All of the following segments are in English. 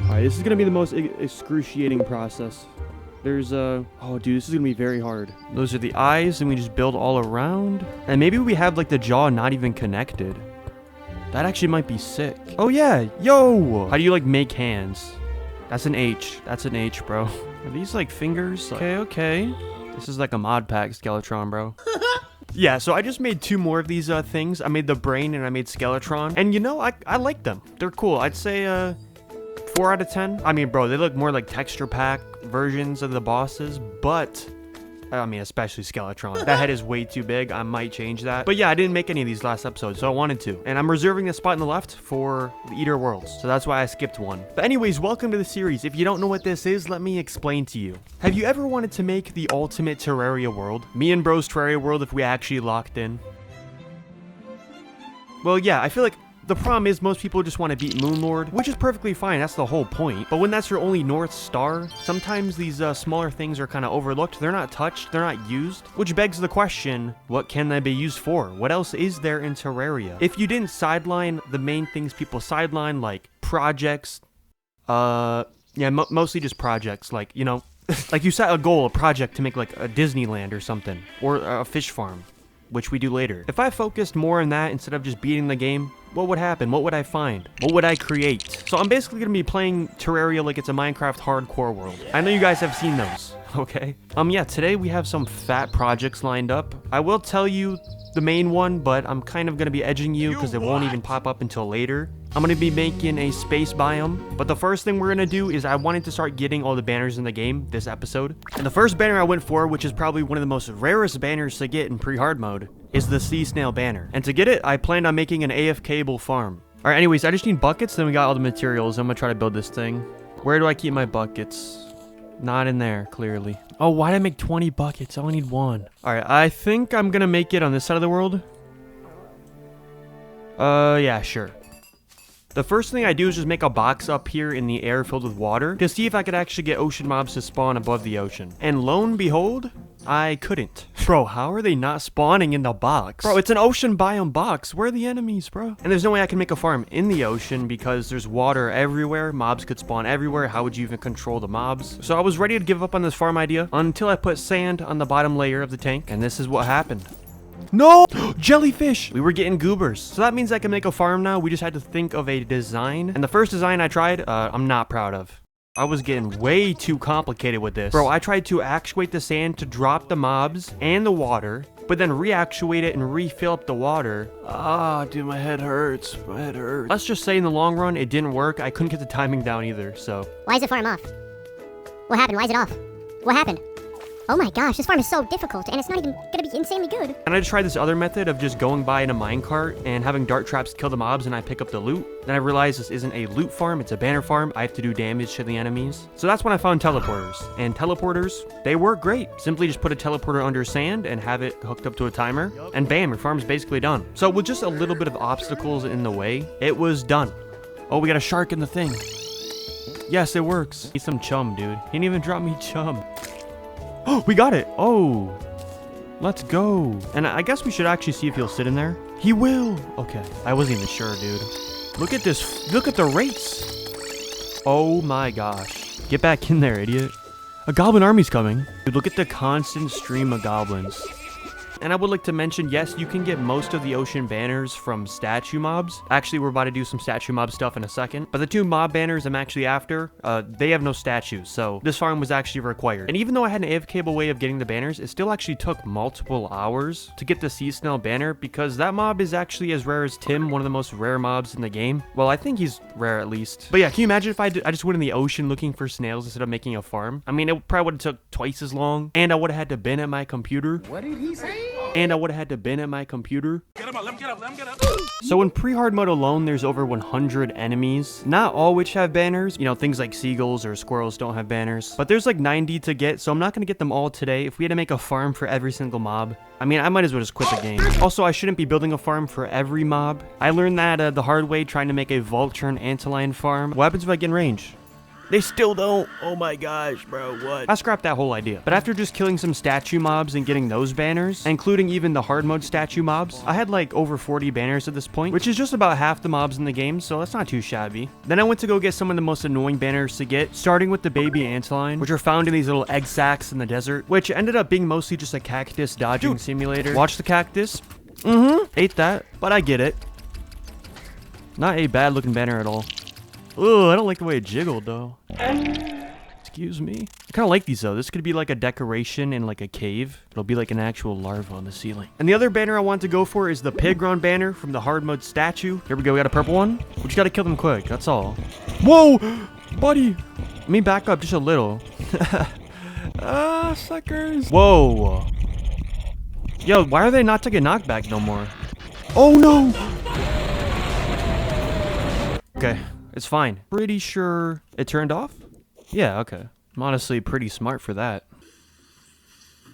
Alright, this is gonna be the most excruciating process. There's oh dude, this is gonna be very hard. Those are the eyes, and we just build all around. And maybe we have like the jaw not even connected. That actually might be sick. Oh yeah, yo! How do you like make hands? That's an H. That's an H, bro. Are these like fingers? Okay, okay. This is like a mod pack Skeletron, bro. Yeah, so I just made 2 more of these things. I made the brain and I made Skeletron. And you know, I like them. They're cool. I'd say 4 out of 10. I mean, bro, they look more like texture pack versions of the bosses, but I mean, especially Skeletron. That head is way too big. I might change that. But yeah, I didn't make any of these last episodes, so I wanted to. And I'm reserving the spot in the left for the Eater Worlds. So that's why I skipped one. But anyways, welcome to the series. If you don't know what this is, let me explain to you. Have you ever wanted to make the ultimate Terraria world? Me and bro's Terraria world if we actually locked in? Well, yeah, I feel like the problem is most people just want to beat Moonlord, which is perfectly fine, that's the whole point. But when that's your only North Star, sometimes these smaller things are kind of overlooked. They're not touched, they're not used. Which begs the question, what can they be used for? What else is there in Terraria? If you didn't sideline the main things people sideline, like projects, mostly just projects, like, you know, like you set a goal, a project to make like a Disneyland or something, or a fish farm, which we do later. If I focused more on that instead of just beating the game, what would happen? What would I find? What would I create? So I'm basically going to be playing Terraria like it's a Minecraft hardcore world. I know you guys have seen those, okay? Yeah, today we have some fat projects lined up. I will tell you the main one, but I'm kind of going to be edging you because it won't even pop up until later. I'm going to be making a space biome, but the first thing we're going to do is I wanted to start getting all the banners in the game this episode. And the first banner I went for, which is probably one of the most rarest banners to get in pre-hard mode, is the sea snail banner. And to get it, I planned on making an AFK-able farm. Alright, anyways, I just need buckets, then we got all the materials. I'm going to try to build this thing. Where do I keep my buckets? Not in there, clearly. Oh, why did I make 20 buckets? I only need 1. Alright, I think I'm going to make it on this side of the world. Yeah, sure. The first thing I do is just make a box up here in the air filled with water to see if I could actually get ocean mobs to spawn above the ocean. And lo and behold, I couldn't. Bro, how are they not spawning in the box? Bro, it's an ocean biome box. Where are the enemies, bro? And there's no way I can make a farm in the ocean because there's water everywhere. Mobs could spawn everywhere. How would you even control the mobs? So I was ready to give up on this farm idea until I put sand on the bottom layer of the tank. And this is what happened. No! Jellyfish! We were getting goobers. So that means I can make a farm now. We just had to think of a design. And the first design I tried, I'm not proud of. I was getting way too complicated with this. Bro, I tried to actuate the sand to drop the mobs and the water, but then reactuate it and refill up the water. Ah, dude, my head hurts. My head hurts. Let's just say in the long run, it didn't work. I couldn't get the timing down either, so. Why is the farm off? What happened? Why is it off? What happened? Oh my gosh, this farm is so difficult, and it's not even gonna be insanely good. And I just tried this other method of just going by in a minecart and having dart traps kill the mobs and I pick up the loot. Then I realized this isn't a loot farm, it's a banner farm. I have to do damage to the enemies. So that's when I found teleporters. And teleporters, they work great. Simply just put a teleporter under sand and have it hooked up to a timer. And bam, your farm's basically done. So with just a little bit of obstacles in the way, it was done. Oh, we got a shark in the thing. Yes, it works. Need some chum, dude. He didn't even drop me chum. Oh, we got it. Oh, let's go. And I guess we should actually see if he'll sit in there. He will. Okay. I wasn't even sure, dude. Look at this. Look at the rates. Oh my gosh. Get back in there, idiot. A goblin army's coming. Dude, look at the constant stream of goblins. And I would like to mention, yes, you can get most of the ocean banners from statue mobs. Actually, we're about to do some statue mob stuff in a second. But the 2 mob banners I'm actually after, they have no statues. So this farm was actually required. And even though I had an AFK-able way of getting the banners, it still actually took multiple hours to get the sea snail banner because that mob is actually as rare as Tim, one of the most rare mobs in the game. Well, I think he's rare at least. But yeah, can you imagine if I just went in the ocean looking for snails instead of making a farm? I mean, it probably would have took twice as long. And I would have had to been at my computer. What did he say? And I would have had to been at my computer. Get him up, let him get up, let him get up. So in pre-hard mode alone, there's over 100 enemies. Not all which have banners. You know, things like seagulls or squirrels don't have banners. But there's like 90 to get, so I'm not going to get them all today. If we had to make a farm for every single mob, I mean, I might as well just quit the game. Also, I shouldn't be building a farm for every mob. I learned that the hard way trying to make a vulture and antlion farm. What happens if I get in range? They still don't. Oh my gosh, bro, what? I scrapped that whole idea. But after just killing some statue mobs and getting those banners, including even the hard mode statue mobs, I had like over 40 banners at this point, which is just about half the mobs in the game, so that's not too shabby. Then I went to go get some of the most annoying banners to get, starting with the baby antlion, which are found in these little egg sacs in the desert, which ended up being mostly just a cactus dodging simulator. Watch the cactus. Ate that, but I get it. Not a bad looking banner at all. Ugh, I don't like the way it jiggled though. Excuse me. I kind of like these though. This could be like a decoration in like a cave. It'll be like an actual larva on the ceiling. And the other banner I want to go for is the pigron banner from the hard mode statue. Here we go. We got a purple one. We just got to kill them quick. That's all. Whoa, buddy. Let me back up just a little. Ah, suckers. Whoa. Yo, why are they not taking knockback no more? Oh no. Okay. It's fine. Pretty sure it turned off? Yeah, okay. I'm honestly pretty smart for that.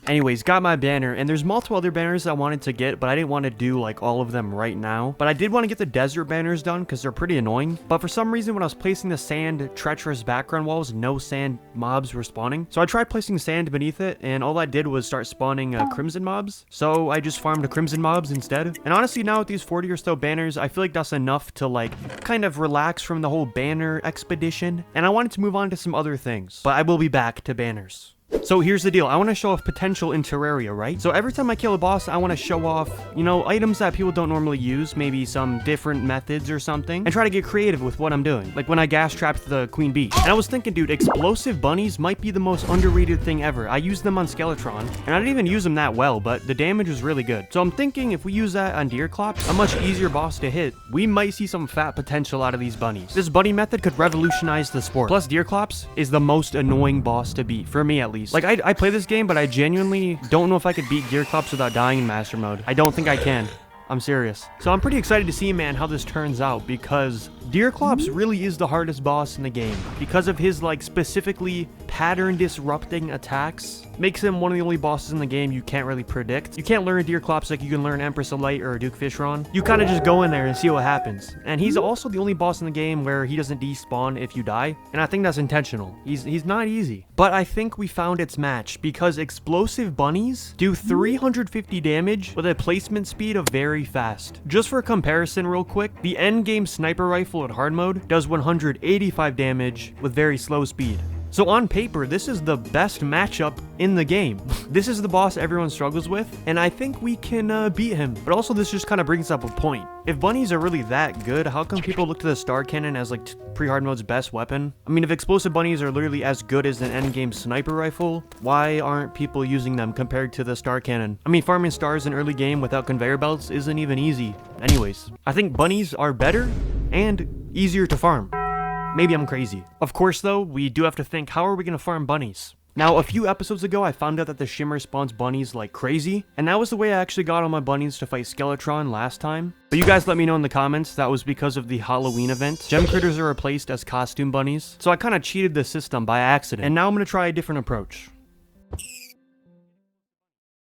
Anyways, got my banner, and there's multiple other banners I wanted to get, but I didn't want to do like all of them right now. But I did want to get the desert banners done because they're pretty annoying. But for some reason, when I was placing the sand treacherous background walls, no sand mobs were spawning. So I tried placing sand beneath it, and all that did was start spawning crimson mobs. So I just farmed crimson mobs instead. And honestly, now with these 40 or so banners, I feel like that's enough to like kind of relax from the whole banner expedition. And I wanted to move on to some other things, but I will be back to banners. So here's the deal. I want to show off potential in Terraria, right? So every time I kill a boss, I want to show off, you know, items that people don't normally use, maybe some different methods or something, and try to get creative with what I'm doing. Like when I gas trapped the queen bee. And I was thinking, dude, explosive bunnies might be the most underrated thing ever. I used them on Skeletron, and I didn't even use them that well, but the damage was really good. So I'm thinking if we use that on Deerclops, a much easier boss to hit, we might see some fat potential out of these bunnies. This bunny method could revolutionize the sport. Plus, Deerclops is the most annoying boss to beat, for me at least. Like, I play this game, but I genuinely don't know if I could beat Deerclops without dying in Master Mode. I don't think I can. I'm serious. So I'm pretty excited to see, man, how this turns out, because Deerclops really is the hardest boss in the game. Because of his, like, specifically pattern-disrupting attacks, makes him one of the only bosses in the game you can't really predict. You can't learn Deerclops like you can learn Empress of Light or Duke Fishron. You kind of just go in there and see what happens. And he's also the only boss in the game where he doesn't despawn if you die. And I think that's intentional. He's not easy. But I think we found its match, because explosive bunnies do 350 damage with a placement speed of very fast. Just for comparison real quick, the endgame sniper rifle at hard mode does 185 damage with very slow speed. So on paper, this is the best matchup in the game. This is the boss everyone struggles with, and I think we can beat him. But also, this just kind of brings up a point. If bunnies are really that good, how come people look to the star cannon as like pre-hard mode's best weapon? I mean, if explosive bunnies are literally as good as an endgame sniper rifle, why aren't people using them compared to the star cannon? I mean, farming stars in early game without conveyor belts isn't even easy. Anyways, I think bunnies are better and easier to farm. Maybe I'm crazy. Of course, though, we do have to think, how are we going to farm bunnies? Now, a few episodes ago, I found out that the Shimmer spawns bunnies like crazy, and that was the way I actually got all my bunnies to fight Skeletron last time. But you guys let me know in the comments that was because of the Halloween event. Gem critters are replaced as costume bunnies, so I kind of cheated the system by accident, and now I'm going to try a different approach.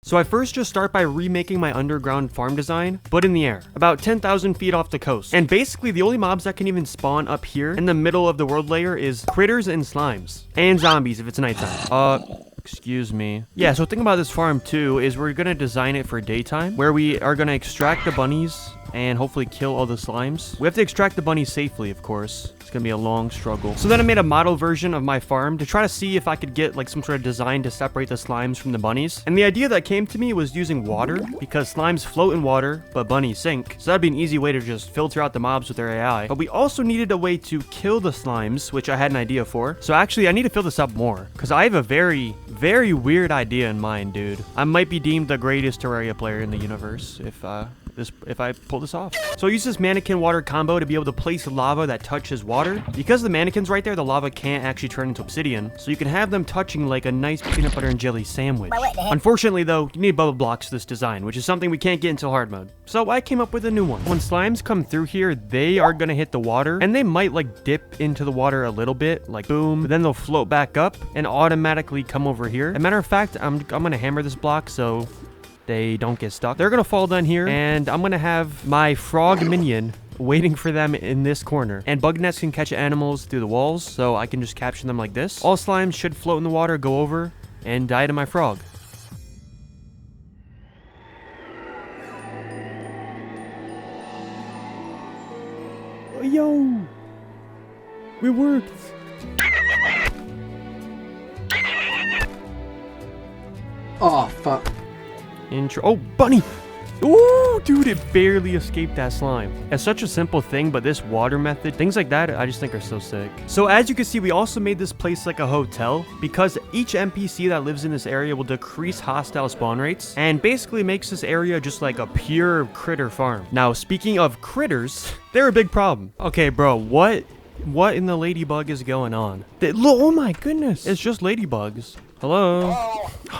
So I first just start by remaking my underground farm design, but in the air, about 10,000 feet off the coast. And basically the only mobs that can even spawn up here in the middle of the world layer is critters and slimes. And zombies if it's nighttime. Excuse me. Yeah, so thing about this farm too is we're gonna design it for daytime, where we are gonna extract the bunnies and hopefully kill all the slimes. We have to extract the bunnies safely, of course. It's gonna be a long struggle. So then I made a model version of my farm to try to see if I could get like some sort of design to separate the slimes from the bunnies. And the idea that came to me was using water, because slimes float in water, but bunnies sink. So that'd be an easy way to just filter out the mobs with their AI. But we also needed a way to kill the slimes, which I had an idea for. So actually, I need to fill this up more, because I have a very weird idea in mind, dude. I might be deemed the greatest Terraria player in the universe if I pull this off. So I use this mannequin water combo to be able to place lava that touches water. Because the mannequin's right there, the lava can't actually turn into obsidian, so you can have them touching like a nice peanut butter and jelly sandwich. Unfortunately though, you need bubble blocks to this design, which is something we can't get until hard mode. So I came up with a new one. When slimes come through here, they are gonna hit the water, and they might like dip into the water a little bit, like boom, but then they'll float back up and automatically come over here. As a matter of fact, I'm gonna hammer this block so they don't get stuck. They're gonna fall down here, and I'm gonna have my frog minion waiting for them in this corner. And bug nets can catch animals through the walls, so I can just capture them like this. All slimes should float in the water, go over, and die to my frog. Yo! It worked! Oh, fuck. Oh, bunny! Ooh, dude, it barely escaped that slime. It's such a simple thing, but this water method, things like that, I just think are so sick. So as you can see, we also made this place like a hotel because each NPC that lives in this area will decrease hostile spawn rates and basically makes this area just like a pure critter farm. Now, speaking of critters, they're a big problem. Okay, bro, what in the ladybug is going on? Oh my goodness, it's just ladybugs. Hello?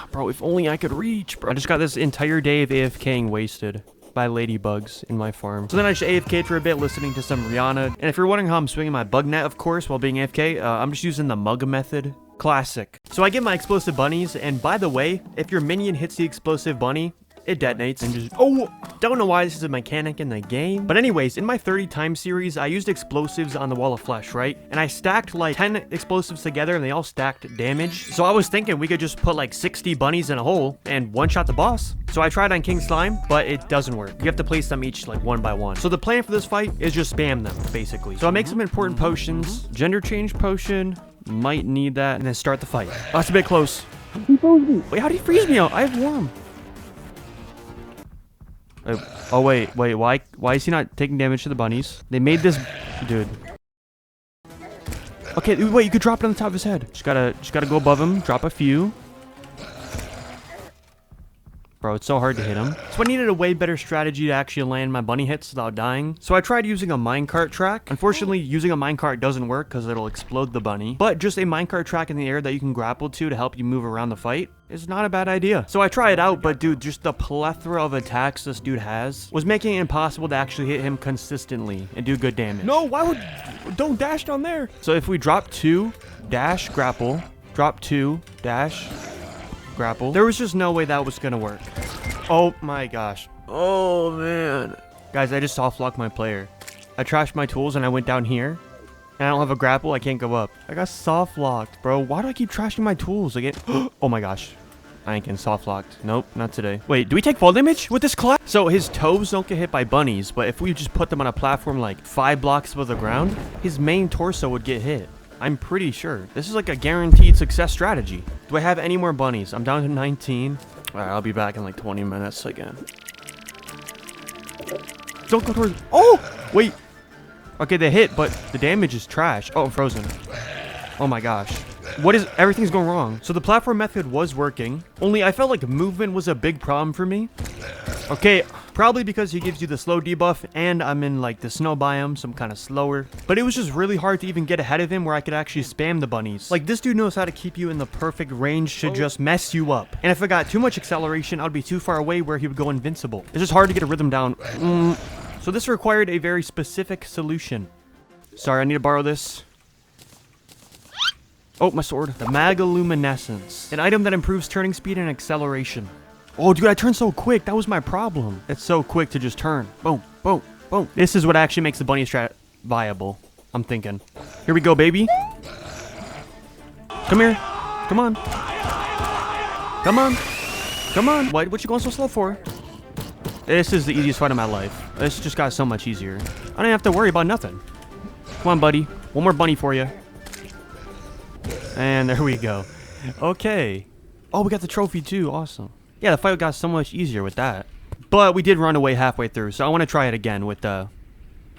Bro, if only I could reach, bro. I just got this entire day of AFKing wasted by ladybugs in my farm. So then I just AFK'd for a bit, listening to some Rihanna. And if you're wondering how I'm swinging my bug net, of course, while being AFK, I'm just using the mug method. Classic. So I get my explosive bunnies, and by the way, if your minion hits the explosive bunny, it detonates and just, oh, don't know why this is a mechanic in the game. But anyways, in my 30 times series, I used explosives on the wall of flesh, right? And I stacked like 10 explosives together and they all stacked damage. So I was thinking we could just put like 60 bunnies in a hole and one-shot the boss. So I tried on King Slime, but it doesn't work. You have to place them each like one by one. So the plan for this fight is just spam them, basically. So I make some important potions. Gender change potion, might need that, and then start the fight. Oh, that's a bit close. He froze me. Wait, how did he freeze me out? I have warm. Oh wait, why is he not taking damage to the bunnies? They made this, dude. Okay, wait, you could drop it on the top of his head. Just gotta go above him, drop a few. Bro, it's so hard to hit him. So I needed a way better strategy to actually land my bunny hits without dying. So I tried using a minecart track. Unfortunately, using a minecart doesn't work because it'll explode the bunny. But just a minecart track in the air that you can grapple to help you move around the fight is not a bad idea. So I try it out, but dude, just the plethora of attacks this dude has was making it impossible to actually hit him consistently and do good damage. No, why would... Don't dash down there. So if we drop 2, dash, grapple, drop 2, dash, grapple. There was just no way that was gonna work. Oh my gosh. Oh man. Guys, I just soft locked my player. I trashed my tools and I went down here. And I don't have a grapple, I can't go up. I got soft locked, bro. Why do I keep trashing my tools again? Oh my gosh. I ain't getting soft locked. Nope, not today. Wait, do we take fall damage with this class? So his toes don't get hit by bunnies, but if we just put them on a platform like 5 blocks above the ground, his main torso would get hit. I'm pretty sure. This is like a guaranteed success strategy. Do I have any more bunnies? I'm down to 19. All right, I'll be back in like 20 minutes again. Don't go towards... Oh! Wait. Okay, they hit, but the damage is trash. Oh, I'm frozen. Oh my gosh. What is... Everything's going wrong. So the platform method was working. Only I felt like movement was a big problem for me. Okay, probably because he gives you the slow debuff, and I'm in like the snow biome, so I'm kind of slower. But it was just really hard to even get ahead of him where I could actually spam the bunnies. Like, this dude knows how to keep you in the perfect range to just mess you up. And if I got too much acceleration, I'd be too far away where he would go invincible. It's just hard to get a rhythm down. So this required a very specific solution. Sorry, I need to borrow this. Oh, my sword. The Magaluminescence. An item that improves turning speed and acceleration. Oh, dude, I turned so quick. That was my problem. It's so quick to just turn. Boom, boom, boom. This is what actually makes the bunny strat viable, I'm thinking. Here we go, baby. Come here. Come on. Come on. Come on. What you going so slow for? This is the easiest fight of my life. This just got so much easier. I don't have to worry about nothing. Come on, buddy. One more bunny for you. And there we go. Okay. Oh, we got the trophy too. Awesome. Yeah, the fight got so much easier with that. But we did run away halfway through, so I want to try it again with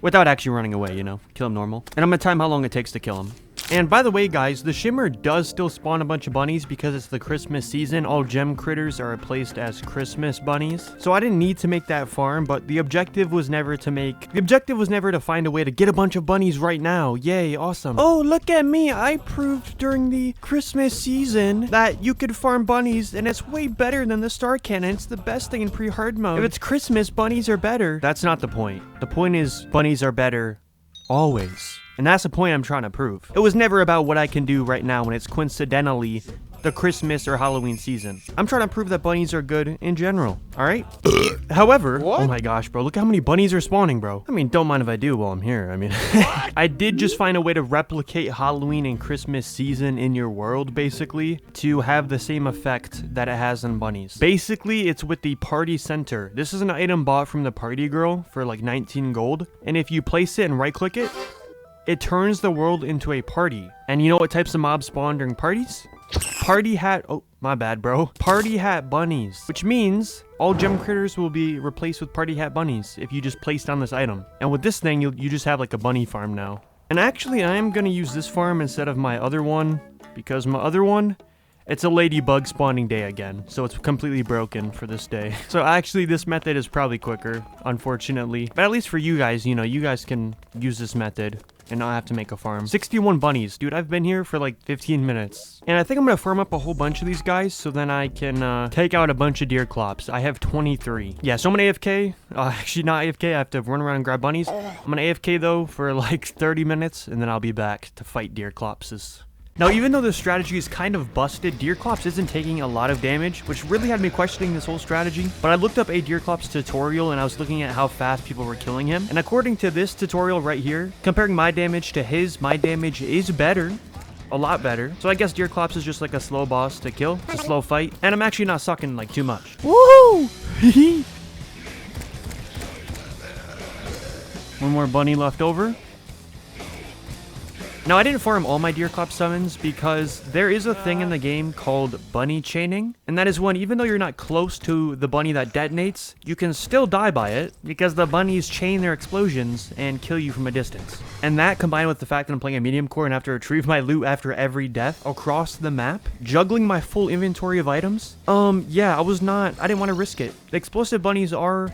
without actually running away, you know. Kill him normal. And I'm going to time how long it takes to kill him. And by the way, guys, the Shimmer does still spawn a bunch of bunnies because it's the Christmas season. All gem critters are replaced as Christmas bunnies. So I didn't need to make that farm, but the objective was never to find a way to get a bunch of bunnies right now. Yay, awesome. Oh, look at me. I proved during the Christmas season that you could farm bunnies, and it's way better than the star cannon. It's the best thing in pre-hard mode. If it's Christmas, bunnies are better. That's not the point. The point is bunnies are better always. And that's the point I'm trying to prove. It was never about what I can do right now when it's coincidentally the Christmas or Halloween season. I'm trying to prove that bunnies are good in general, all right? However, What? oh my gosh, bro, look how many bunnies are spawning, bro. I mean, don't mind if I do while I'm here. I mean, I did just find a way to replicate Halloween and Christmas season in your world, basically, to have the same effect that it has in bunnies. Basically, it's with the party center. This is an item bought from the party girl for like 19 gold. And if you place it and right click it, it turns the world into a party. And you know what types of mobs spawn during parties? Party hat, oh, my bad, bro. Party hat bunnies, which means all gem critters will be replaced with party hat bunnies if you just place down this item. And with this thing, you just have like a bunny farm now. And actually, I am gonna use this farm instead of my other one, because my other one, it's a ladybug spawning day again, so it's completely broken for this day. So actually, this method is probably quicker, unfortunately. But at least for you guys, you know, you guys can use this method and not have to make a farm. 61 bunnies. Dude, I've been here for like 15 minutes. And I think I'm gonna farm up a whole bunch of these guys so then I can take out a bunch of Deerclops. I have 23. Yeah, so I'm gonna AFK. Actually, not AFK. I have to run around and grab bunnies. I'm gonna AFK though for like 30 minutes and then I'll be back to fight Deerclops. Now, even though this strategy is kind of busted, Deerclops isn't taking a lot of damage, which really had me questioning this whole strategy. But I looked up a Deerclops tutorial and I was looking at how fast people were killing him. And according to this tutorial right here, comparing my damage to his, my damage is better. A lot better. So I guess Deerclops is just like a slow boss to kill. It's a slow fight. And I'm actually not sucking like too much. Woohoo! One more bunny left over. Now, I didn't farm all my Deerclops summons because there is a thing in the game called bunny chaining. And that is when, even though you're not close to the bunny that detonates, you can still die by it because the bunnies chain their explosions and kill you from a distance. And that, combined with the fact that I'm playing a medium core and have to retrieve my loot after every death across the map, juggling my full inventory of items, yeah, I didn't want to risk it. The explosive bunnies are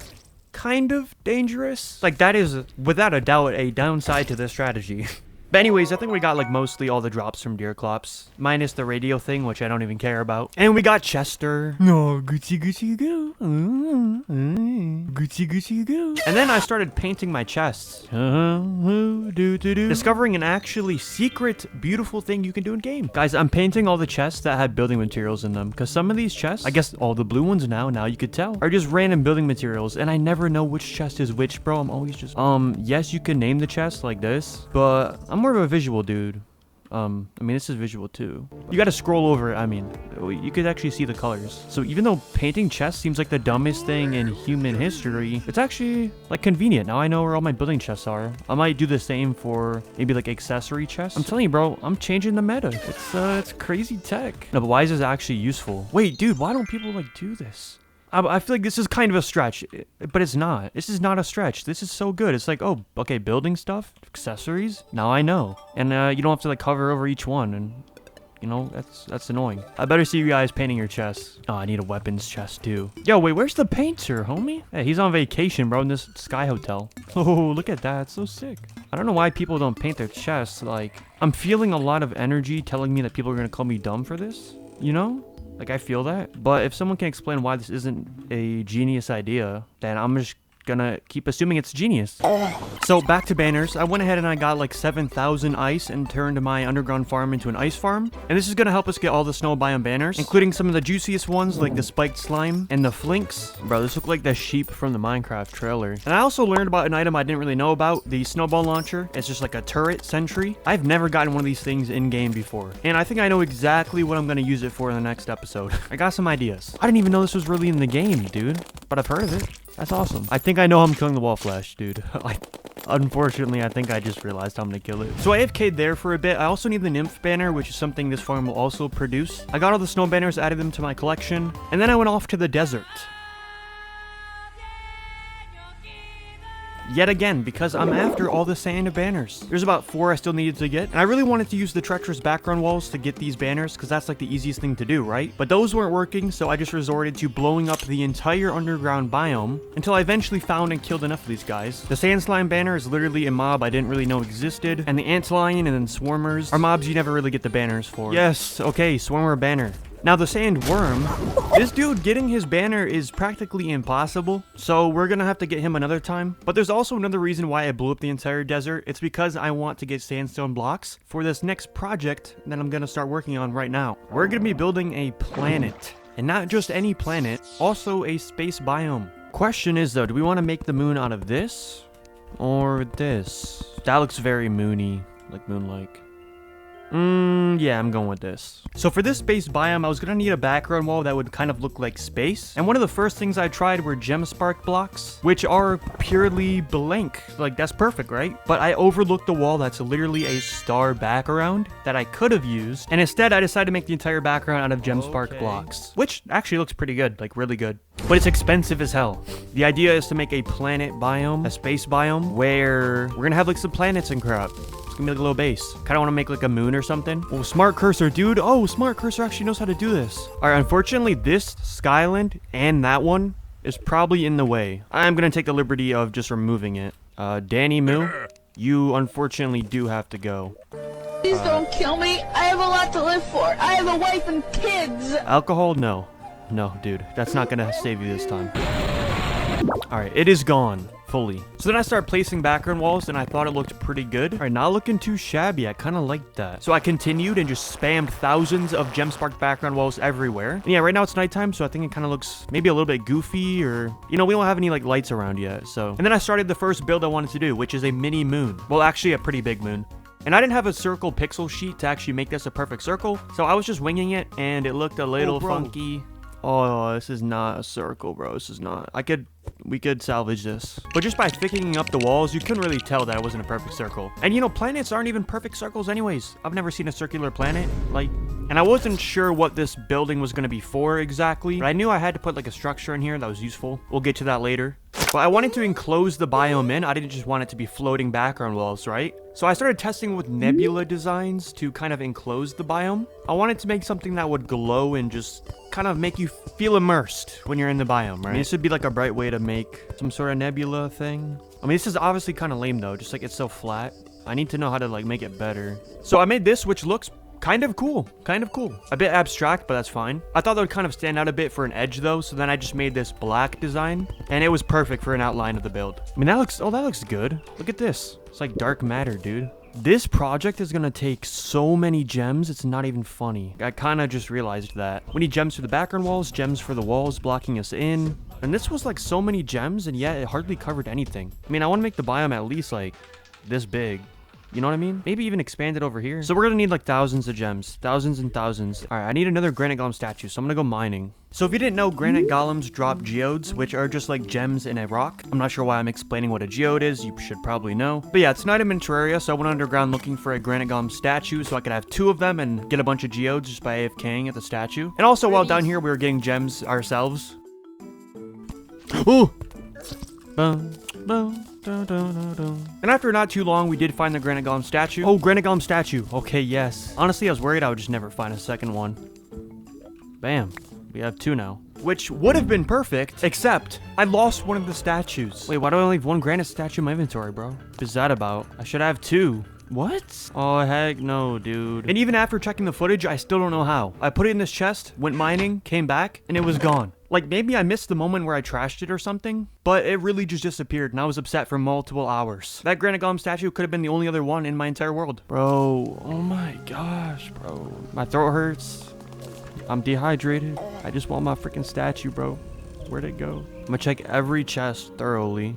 kind of dangerous. Like, that is, without a doubt, a downside to this strategy. But anyways, I think we got like mostly all the drops from Deerclops, minus the radio thing, which I don't even care about. And we got Chester. No, Gucci Gucci go. Gucci Gucci go. And then I started painting my chests. Discovering an actually secret, beautiful thing you can do in game. Guys, I'm painting all the chests that had building materials in them, because some of these chests, I guess all the blue ones now you could tell, are just random building materials, and I never know which chest is which, bro. I'm always just, yes, you can name the chest like this, but I'm more of a visual dude. I mean, this is visual too. You gotta scroll over it. I mean, you could actually see the colors. So even though painting chests seems like the dumbest thing in human history, it's actually like convenient. Now I know where all my building chests are. I might do the same for maybe like accessory chests. I'm telling you, bro, I'm changing the meta. It's crazy tech. No, but why is this actually useful? Wait, dude, why don't people like do this? I feel like this is kind of a stretch, but it's not. This is not a stretch. This is so good. It's like, oh, okay, building stuff, accessories. Now I know. And you don't have to like cover over each one. And, you know, that's annoying. I better see you guys painting your chests. Oh, I need a weapons chest too. Yo, wait, where's the painter, homie? Hey, he's on vacation, bro, in this Sky Hotel. Oh, look at that. It's so sick. I don't know why people don't paint their chests. Like, I'm feeling a lot of energy telling me that people are going to call me dumb for this, you know? Like, I feel that. But if someone can explain why this isn't a genius idea, then I'm just gonna keep assuming it's genius. So back to banners. I went ahead and I got like 7,000 ice and turned my underground farm into an ice farm. And this is gonna help us get all the snow biome banners, including some of the juiciest ones like the spiked slime and the flinks. Bro, this look like the sheep from the Minecraft trailer. And I also learned about an item I didn't really know about, the snowball launcher. It's just like a turret sentry. I've never gotten one of these things in game before. And I think I know exactly what I'm gonna use it for in the next episode. I got some ideas. I didn't even know this was really in the game, dude. But I've heard of it. That's awesome. I think I know how I'm killing the wall flash, dude. Unfortunately, I think I just realized how I'm gonna kill it. So I AFK'd there for a bit. I also need the nymph banner, which is something this farm will also produce. I got all the snow banners, added them to my collection, and then I went off to the desert. Yet again, because I'm after all the sand banners. There's about 4 I still needed to get, and I really wanted to use the treacherous background walls to get these banners, because that's like the easiest thing to do, right? But those weren't working, so I just resorted to blowing up the entire underground biome, until I eventually found and killed enough of these guys. The sand slime banner is literally a mob I didn't really know existed, and the antlion and then swarmers are mobs you never really get the banners for. Yes, okay, swarmer banner. Now the sand worm, this dude getting his banner is practically impossible, so we're gonna have to get him another time. But there's also another reason why I blew up the entire desert. It's because I want to get sandstone blocks for this next project that I'm gonna start working on right now. We're gonna be building a planet, and not just any planet, also a space biome. question is, though, do we want to make the moon out of this or this? That looks very moony, like moon-like. Yeah, I'm going with this. So for this space biome, I was gonna need a background wall that would kind of look like space. And one of the first things I tried were gem spark blocks, which are purely blank. Like, that's perfect, right? But I overlooked the wall that's literally a star background that I could have used. And instead, I decided to make the entire background out of gem spark blocks, which actually looks pretty good, like really good. But it's expensive as hell. The idea is to make a planet biome, a space biome, where we're gonna have like some planets and crap. Give me like a little base. Kind of want to make like a moon or something. Oh, smart cursor, dude. Oh, smart cursor actually knows how to do this. All right, unfortunately, this Skyland and that one is probably in the way. I'm going to take the liberty of just removing it. Danny Moo, you unfortunately do have to go. Please don't kill me. I have a lot to live for. I have a wife and kids. Alcohol? No. No, dude. That's not going to save you this time. All right, it is gone. Fully. So then I started placing background walls and I thought it looked pretty good. All right, not looking too shabby. I kind of liked that. So I continued and just spammed thousands of gem spark background walls everywhere. And yeah, right now it's nighttime, so I think it kind of looks maybe a little bit goofy, or, you know, we don't have any like lights around yet. So, and then I started the first build I wanted to do, which is a mini moon. Well, actually a pretty big moon. And I didn't have a circle pixel sheet to actually make this a perfect circle. So I was just winging it and it looked a little funky. Oh, this is not a circle, bro. This is not. We could salvage this. But just by thickening up the walls, you couldn't really tell that it wasn't a perfect circle. And you know, planets aren't even perfect circles anyways. I've never seen a circular planet. Like, and I wasn't sure what this building was going to be for exactly, but I knew I had to put like a structure in here that was useful. We'll get to that later. But I wanted to enclose the biome in. I didn't just want it to be floating background walls, right? So I started testing with nebula designs to kind of enclose the biome. I wanted to make something that would glow and just kind of make you feel immersed when you're in the biome, right? I mean, this would be like a bright way to make some sort of nebula thing. I mean, this is obviously kind of lame though, just like it's so flat. I need to know how to like make it better. So I made this, which looks kind of cool. A bit abstract, but that's fine. I thought that would kind of stand out a bit for an edge though, so then I just made this black design, and it was perfect for an outline of the build. I mean, that looks good. Look at this. It's like dark matter, dude. This project is gonna take so many gems, it's not even funny. I kind of just realized that. We need gems for the background walls, gems for the walls blocking us in. And this was like so many gems, and yet it hardly covered anything. I mean, I want to make the biome at least like this big. You know what I mean? Maybe even expand it over here. So we're gonna need like thousands of gems. Thousands and thousands. All right, I need another granite golem statue, so I'm gonna go mining. So if you didn't know, granite golems drop geodes, which are just like gems in a rock. I'm not sure why I'm explaining what a geode is. You should probably know. But yeah, it's nighttime in Terraria, so I went underground looking for a granite golem statue so I could have 2 of them and get a bunch of geodes just by AFKing at the statue. And also while down here, we were getting gems ourselves. Ooh! Boom, boom. And after not too long, we did find the granite golem statue. Oh, granite golem statue. Okay, yes. Honestly, I was worried I would just never find a second one. Bam. We have 2 now. Which would have been perfect, except I lost one of the statues. Wait, why do I only have 1 granite statue in my inventory, bro? What is that about? I should have 2. What? Oh, heck no, dude. And even after checking the footage, I still don't know how. I put it in this chest, went mining, came back, and it was gone. Like, maybe I missed the moment where I trashed it or something, but it really just disappeared, and I was upset for multiple hours. That granite golem statue could have been the only other one in my entire world. Bro, oh my gosh, bro. My throat hurts. I'm dehydrated. I just want my freaking statue, bro. Where'd it go? I'm gonna check every chest thoroughly.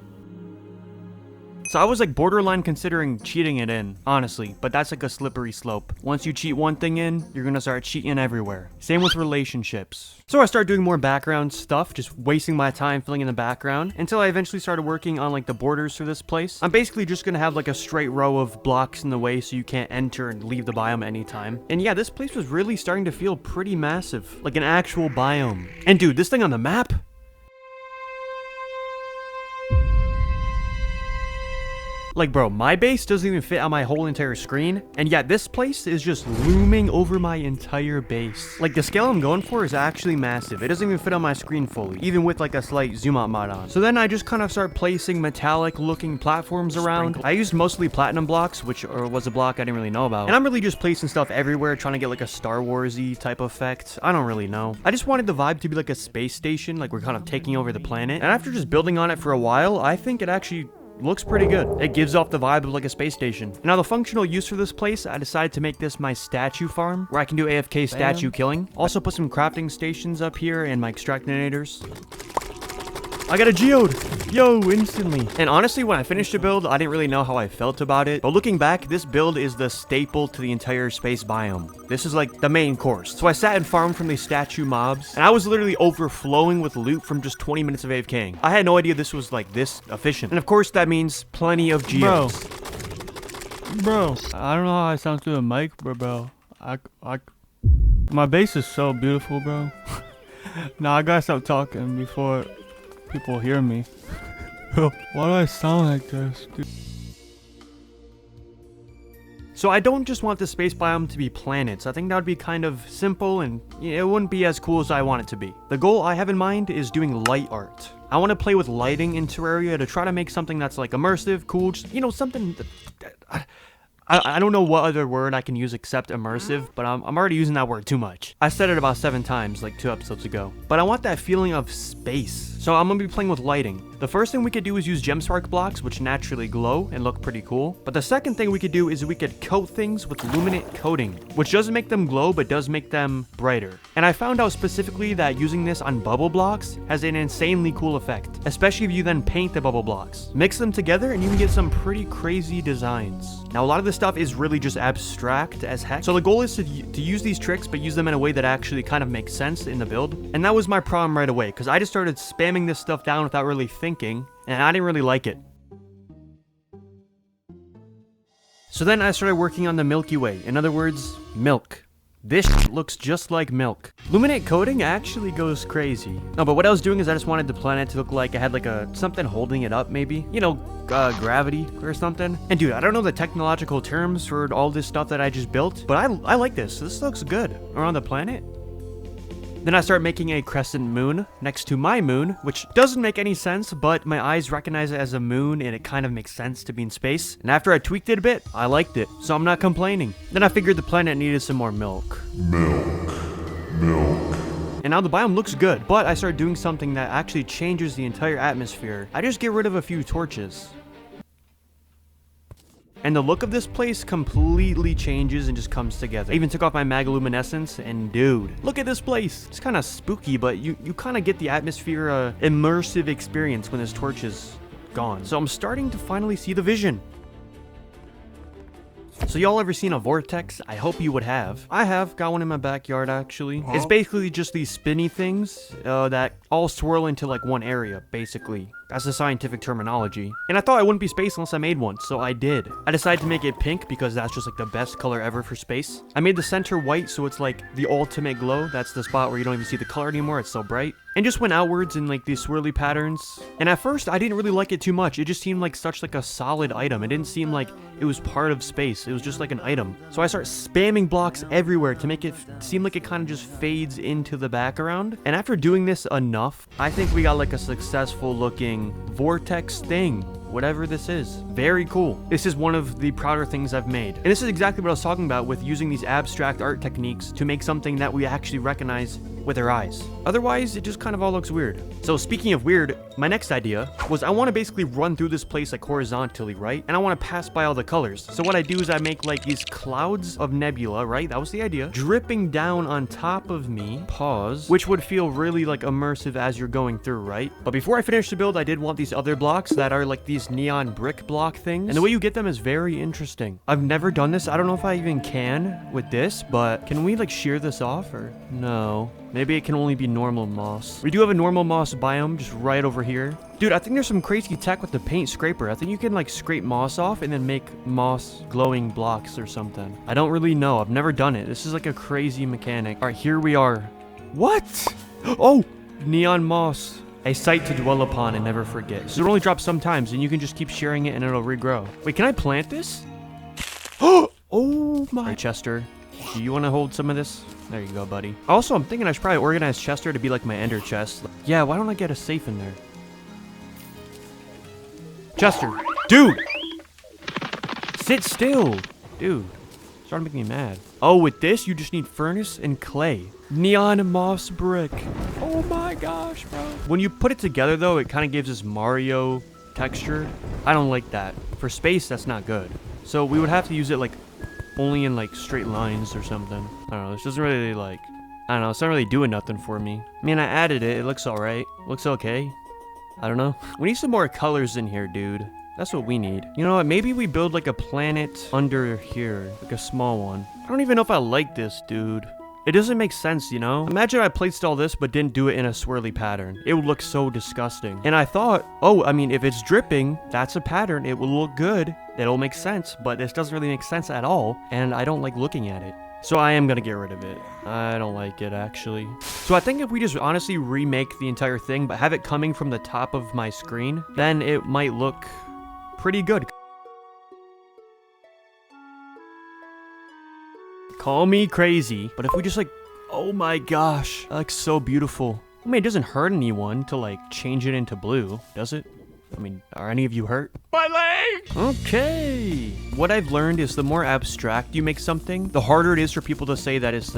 So I was like borderline considering cheating it in, honestly, but that's like a slippery slope. Once you cheat one thing in, you're gonna start cheating everywhere. Same with relationships. So I started doing more background stuff, just wasting my time filling in the background, until I eventually started working on like the borders for this place. I'm basically just gonna have like a straight row of blocks in the way so you can't enter and leave the biome anytime. And yeah, this place was really starting to feel pretty massive, like an actual biome. And dude, this thing on the map? Like, bro, my base doesn't even fit on my whole entire screen, and yet this place is just looming over my entire base. Like, the scale I'm going for is actually massive. It doesn't even fit on my screen fully, even with like a slight zoom out mod on. So then I just kind of start placing metallic looking platforms around. I used mostly platinum blocks, which was a block I didn't really know about. And I'm really just placing stuff everywhere, trying to get like a Star Wars-y type effect. I don't really know. I just wanted the vibe to be like a space station, like we're kind of taking over the planet. And after just building on it for a while, I think it actually looks pretty good. It gives off the vibe of like a space station. Now the functional use for this place, I decided to make this my statue farm, where I can do AFK statue killing. Also put some crafting stations up here and my extractinators. I got a geode. Yo, instantly. And honestly, when I finished the build, I didn't really know how I felt about it. But looking back, this build is the staple to the entire space biome. This is like the main course. So I sat and farmed from these statue mobs, and I was literally overflowing with loot from just 20 minutes of AFKing. I had no idea this was like this efficient. And of course, that means plenty of geodes. Bro, I don't know how I sound through the mic, but bro, my bass is so beautiful, bro. Nah, I gotta stop talking before people hear me. Why do I sound like this, dude? So I don't just want the space biome to be planets. I think that would be kind of simple and it wouldn't be as cool as I want it to be. The goal I have in mind is doing light art. I want to play with lighting in Terraria to try to make something that's like immersive, cool, just, you know, something that, I don't know what other word I can use except immersive, but I'm already using that word too much. I said it about 7 times, like 2 episodes ago. But I want that feeling of space. So I'm gonna be playing with lighting. The first thing we could do is use gemspark blocks, which naturally glow and look pretty cool. But the second thing we could do is we could coat things with luminant coating, which doesn't make them glow, but does make them brighter. And I found out specifically that using this on bubble blocks has an insanely cool effect, especially if you then paint the bubble blocks. Mix them together and you can get some pretty crazy designs. Now, a lot of this stuff is really just abstract as heck. So the goal is to use these tricks, but use them in a way that actually kind of makes sense in the build. And that was my problem right away, because I just started spamming this stuff down without really thinking, and I didn't really like it. So then I started working on the Milky Way. In other words, milk. This looks just like milk. Luminate coating actually goes crazy. No, but what I was doing is I just wanted the planet to look like it had like something holding it up, maybe. You know, gravity or something. And dude, I don't know the technological terms for all this stuff that I just built, but I like this. This looks good around the planet. Then I start making a crescent moon next to my moon, which doesn't make any sense, but my eyes recognize it as a moon and it kind of makes sense to be in space. And after I tweaked it a bit, I liked it, so I'm not complaining. Then I figured the planet needed some more milk. Milk. And now the biome looks good, but I started doing something that actually changes the entire atmosphere. I just get rid of a few torches. And the look of this place completely changes and just comes together. I even took off my magluminescence, and dude, look at this place. It's kind of spooky, but you kind of get the atmosphere, immersive experience when this torch is gone. So I'm starting to finally see the vision. So y'all ever seen a vortex? I hope you would have. I have, got one in my backyard actually. It's basically just these spinny things that all swirl into like one area, basically. That's the scientific terminology. And I thought I wouldn't be space unless I made one, so I did. I decided to make it pink because that's just like the best color ever for space. I made the center white so it's like the ultimate glow. That's the spot where you don't even see the color anymore, it's so bright. And just went outwards in like these swirly patterns. And at first I didn't really like it too much. It just seemed like such like a solid item. It didn't seem like it was part of space. It was just like an item. So I start spamming blocks everywhere to make it seem like it kind of just fades into the background. And after doing this enough, I think we got like a successful looking vortex thing. Whatever this is. Very cool. This is one of the prouder things I've made. And this is exactly what I was talking about with using these abstract art techniques to make something that we actually recognize with our eyes. Otherwise, it just kind of all looks weird. So speaking of weird, my next idea was I want to basically run through this place like horizontally, right? And I want to pass by all the colors. So what I do is I make like these clouds of nebula, right? That was the idea. Dripping down on top of me, pause, which would feel really like immersive as you're going through, right? But before I finish the build, I did want these other blocks that are like these neon brick block things. And the way you get them is very interesting. I've never done this. I don't know if I even can with this, but can we like shear this off or no? Maybe it can only be normal moss. We do have a normal moss biome just right over here. Dude, I think there's some crazy tech with the paint scraper. I think you can like scrape moss off and then make moss glowing blocks or something. I don't really know. I've never done it. This is like a crazy mechanic. All right, here we are. What? Oh, neon moss. A sight to dwell upon and never forget. So it only drops sometimes and you can just keep sharing it and it'll regrow. Wait, can I plant this? Oh my. All right, Chester, do you want to hold some of this? There you go, buddy. Also, I'm thinking I should probably organize Chester to be like my ender chest. Yeah, why don't I get a safe in there? Chester, dude! Sit still! Dude, starting to make me mad. Oh, with this, you just need furnace and clay. Neon moss brick. Oh my gosh, bro. When you put it together, though, it kind of gives this Mario texture. I don't like that. For space, that's not good. So we would have to use it like only in like straight lines or something. I don't know, this doesn't really like, I don't know, it's not really doing nothing for me. I mean, I added it, it looks alright. Looks okay. I don't know. We need some more colors in here, dude. That's what we need. You know what? Maybe we build like a planet under here, like a small one. I don't even know if I like this, dude. It doesn't make sense, you know? Imagine I placed all this but didn't do it in a swirly pattern. It would look so disgusting. And I thought, oh, I mean, if it's dripping, that's a pattern. It will look good. It'll make sense, but this doesn't really make sense at all. And I don't like looking at it. So I am gonna get rid of it. I don't like it, actually. So I think if we just honestly remake the entire thing, but have it coming from the top of my screen, then it might look pretty good. Call me crazy, but if we just like, oh my gosh, that looks so beautiful. I mean, it doesn't hurt anyone to like change it into blue, does it? I mean, are any of you hurt? My leg! Okay. What I've learned is the more abstract you make something, the harder it is for people to say that it's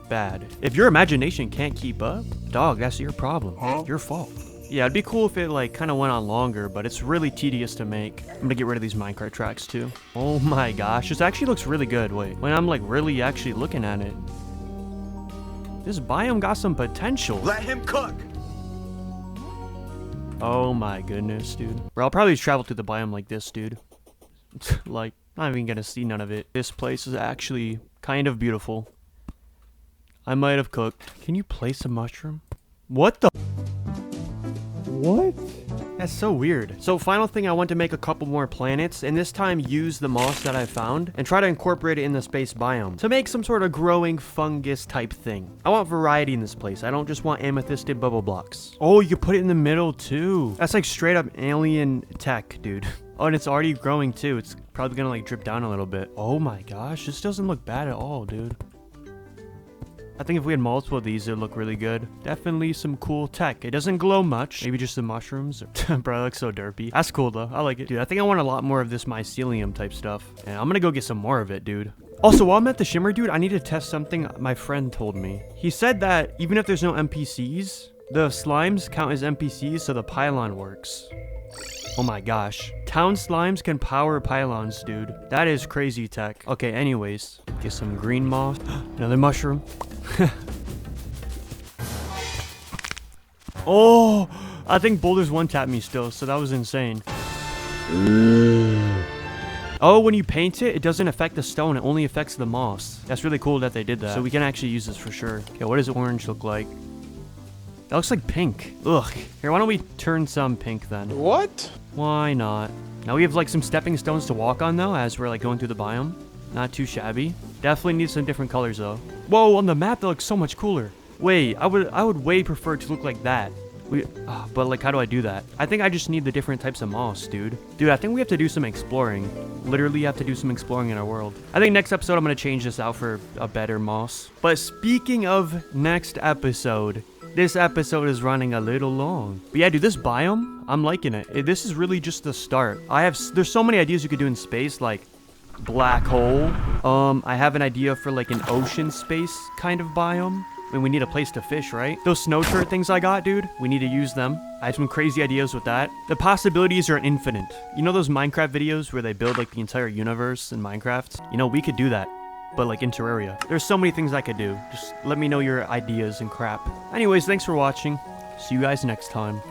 bad. If your imagination can't keep up, dog, that's your problem. Your fault. Yeah, it'd be cool if it like kind of went on longer, but it's really tedious to make. I'm gonna get rid of these minecart tracks too. Oh my gosh, this actually looks really good. Wait, when I'm like really actually looking at it, this biome got some potential. Let him cook! Oh my goodness, dude. Bro, I'll probably travel through the biome like this, dude. Like, not even gonna see none of it. This place is actually kind of beautiful. I might have cooked. Can you place a mushroom? What the? What? That's so weird. So final thing, I want to make a couple more planets, and this time use the moss that I found and try to incorporate it in the space biome to make some sort of growing fungus type thing. I want variety in this place. I don't just want amethysted bubble blocks. Oh, you can put it in the middle too. That's like straight up alien tech, dude. Oh, and it's already growing too. It's probably gonna like drip down a little bit. Oh my gosh, this doesn't look bad at all, dude. I think if we had multiple of these, it would look really good. Definitely some cool tech. It doesn't glow much. Maybe just the mushrooms. Bro, it looks so derpy. That's cool, though. I like it. Dude, I think I want a lot more of this mycelium type stuff. And I'm gonna go get some more of it, dude. Also, while I'm at the Shimmer, dude, I need to test something my friend told me. He said that even if there's no NPCs, the slimes count as NPCs, so the pylon works. Oh my gosh. Town slimes can power pylons, dude. That is crazy tech. Okay, anyways. Get some green moss. Another mushroom. Oh, I think boulders one-tap me still, so that was insane. Oh, when you paint it, it doesn't affect the stone. It only affects the moss. That's really cool that they did that. So we can actually use this for sure. Okay, what does orange look like? That looks like pink. Ugh. Here, why don't we turn some pink then? What? Why not? Now we have like some stepping stones to walk on though, as we're like going through the biome. Not too shabby. Definitely need some different colors though. Whoa, on the map that looks so much cooler. Wait, I would way prefer it to look like that. But like, how do I do that? I think I just need the different types of moss, dude. Dude, I think we have to do some exploring. Literally have to do some exploring in our world. I think next episode I'm gonna change this out for a better moss. But speaking of next episode, this episode is running a little long. But yeah, dude, this biome, I'm liking it. This is really just the start. There's so many ideas you could do in space, like black hole. I have an idea for like an ocean space kind of biome. I mean, we need a place to fish, right? Those snow turret things I got, dude, we need to use them. I have some crazy ideas with that. The possibilities are infinite. You know those Minecraft videos where they build like the entire universe in Minecraft? You know, we could do that, but like in Terraria. There's so many things I could do. Just let me know your ideas and crap. Anyways, thanks for watching. See you guys next time.